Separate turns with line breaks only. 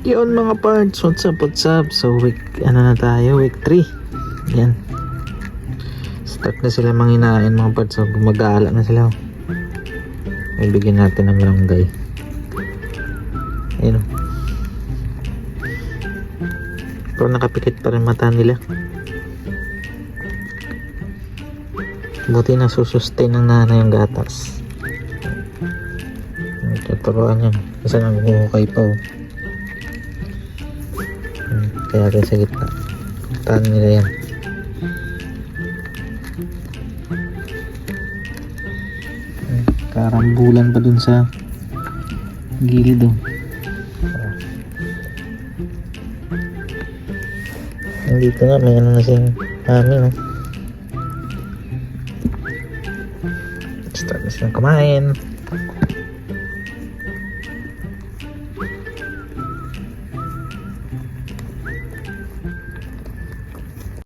Yun mga parts, what's up? So week, ano na tayo, week 3. Yan. Start na sila manginain mga parts. So gumagala na sila. Ibigyan natin ng barangay. Ayun. Pero nakapikit pa rin mata nila. Buti na susustain ng nanay yung gatas. Tuturuan yan. Kasi naghuhukay pa oh. Kaya rin sa gitna. Taan nila yan. Karambulan pa dun sa gilid oh. Dito nga may ano na siyang amin oh. Start na silang kumain.